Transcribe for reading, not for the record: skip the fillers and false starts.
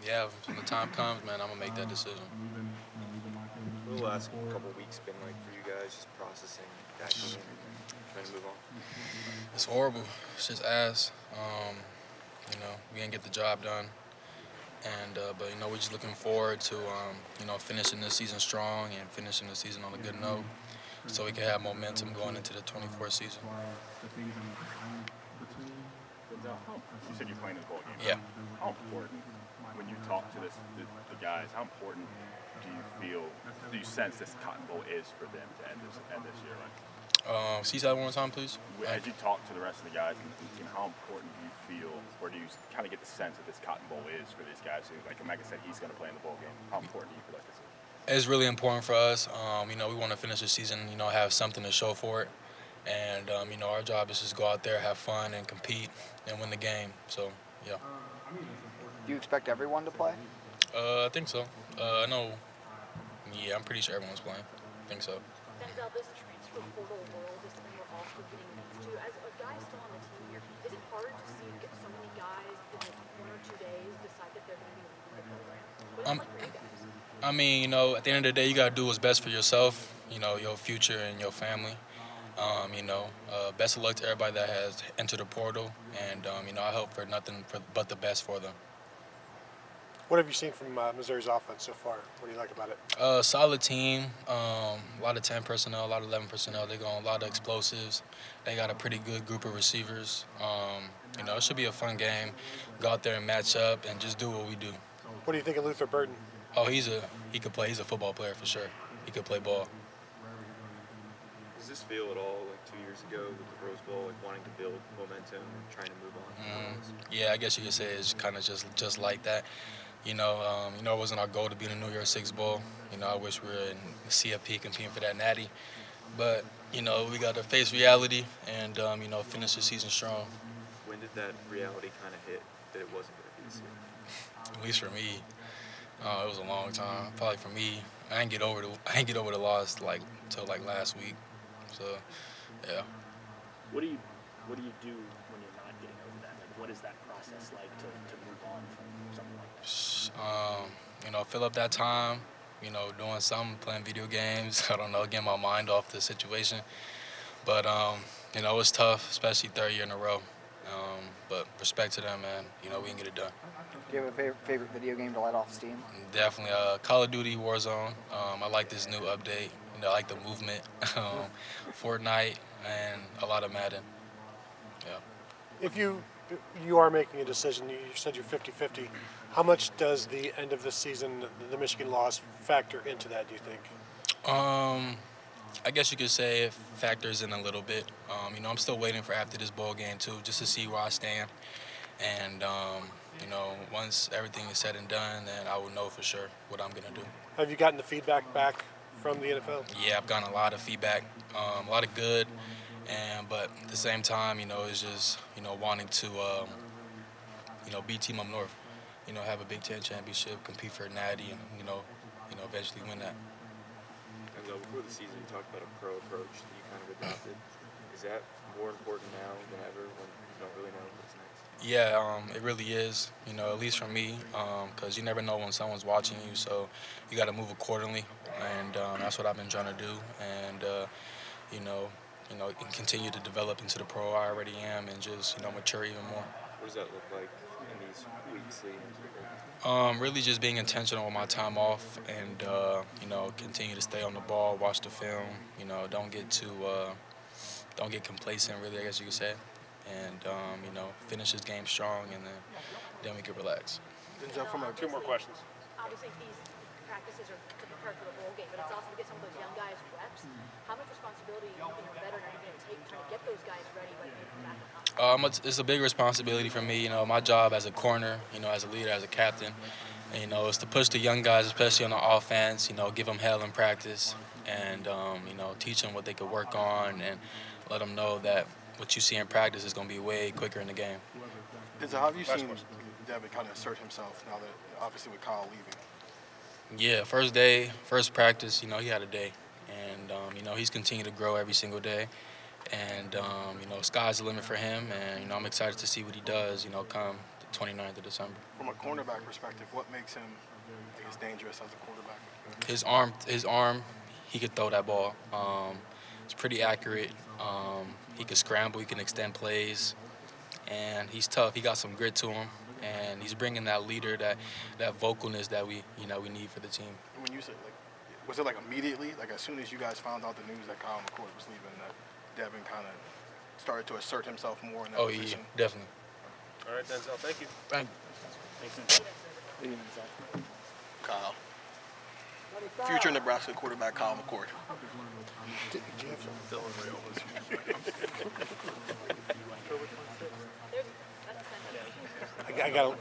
Yeah, when the time comes, man, I'm gonna make that decision. What the last couple weeks been like for you guys, just processing that game and trying to move on? It's horrible. It's just ass. We didn't get the job done, and but we're just looking forward to finishing the season strong and finishing the season on a good note, so we can have momentum going into the 24 season. Denzel, you said you're playing this ball game. Yeah. How important, when you talk to the guys, how important do you sense this Cotton Bowl is for them to end this year? Like, See that one more time, please. as you talk to the rest of the guys and the team, how important do you feel, or do you kind of get the sense that this Cotton Bowl is for these guys who, like Micah said, he's going to play in the bowl game? How important do you feel like this is? It's really important for us. We want to finish the season, have something to show for it. And, our job is just go out there, have fun, and compete and win the game. So, yeah. Do you expect everyone to play? I think so. I know, yeah, I'm pretty sure everyone's playing. I think so. Denzel, this transfer portal world is something we're also getting used to. As a guy still on the team here, is it hard to see so many guys in like 1 or 2 days decide that they're going to be leaving the program? What's it like for you guys? I mean, at the end of the day, you got to do what's best for yourself, your future and your family. Best of luck to everybody that has entered the portal. And, I hope for nothing but the best for them. What have you seen from Missouri's offense so far? What do you like about it? Solid team, a lot of 10 personnel, a lot of 11 personnel. They got a lot of explosives. They got a pretty good group of receivers. It should be a fun game. Go out there and match up and just do what we do. What do you think of Luther Burton? Oh, he could play. He's a football player for sure. He could play ball. Does this feel at all like 2 years ago with the Rose Bowl, like wanting to build momentum and trying to move on? Yeah, I guess you could say it's kind of just like that. It wasn't our goal to be in the New Year's Six Bowl. I wish we were in CFP competing for that natty. But, we got to face reality and, finish the season strong. When did that reality kind of hit that it wasn't going to be this year? At least for me, it was a long time. Probably for me, I didn't get over the loss till last week. So, yeah. What do you do when you're not getting over that? Like, what is that process like to move on from something like that? Fill up that time, doing something, playing video games. I don't know, getting my mind off the situation. But, it's tough, especially third year in a row. But respect to them, man. We can get it done. Do you have a favorite video game to let off steam? Definitely. Call of Duty Warzone. I like this new update. I like the movement. Fortnite and a lot of Madden. Yeah. If you are making a decision, you said you're 50-50. How much does the end of the season, the Michigan loss, factor into that, do you think? I guess you could say it factors in a little bit. I'm still waiting for after this bowl game, too, just to see where I stand. And, once everything is said and done, then I will know for sure what I'm going to do. Have you gotten the feedback back from the NFL? Yeah, I've gotten a lot of feedback, a lot of good. But at the same time, it's just, wanting to, beat Team Up North. Have a Big Ten championship, compete for a natty, and, eventually win that. And before the season, you talked about a pro approach that you kind of adopted. Is that more important now than ever when you don't really know what's next? Yeah, it really is, at least for me, because you never know when someone's watching you, so you got to move accordingly, and that's what I've been trying to do, and, continue to develop into the pro I already am and just, mature even more. What does that look like in these weeks leading into the bowl? Really just being intentional with my time off and, continue to stay on the ball, watch the film, don't get complacent, really, I guess you could say. And, finish this game strong, and then we can relax. Denzel, from two more questions. Obviously, these practices are to prepare for the bowl game, but it's also to get some of those young guys reps. How much responsibility you and your veteran are going to take trying to get those guys ready when they come back? It's a big responsibility for me. My job as a corner, as a leader, as a captain, is to push the young guys, especially on the offense. Give them hell in practice, and teach them what they could work on, and let them know that what you see in practice is going to be way quicker in the game. Denzel, how have you seen Devin kind of assert himself now that, obviously, with Kyle leaving? Yeah, first day, first practice, he had a day. And, he's continued to grow every single day. And, sky's the limit for him. And, I'm excited to see what he does, come 29th of December. From a cornerback perspective, what makes him, I guess, dangerous as a quarterback? His arm, he could throw that ball. It's pretty accurate. He can scramble. He can extend plays, and he's tough. He got some grit to him, and he's bringing that leader, that vocalness that we need for the team. When you said, like, was it like immediately, like as soon as you guys found out the news that Kyle McCord was leaving, that Devin kind of started to assert himself more in that position? Yeah, definitely. All right, Denzel, thank you. Thank you. Kyle. Future Nebraska quarterback Kyle McCord. I got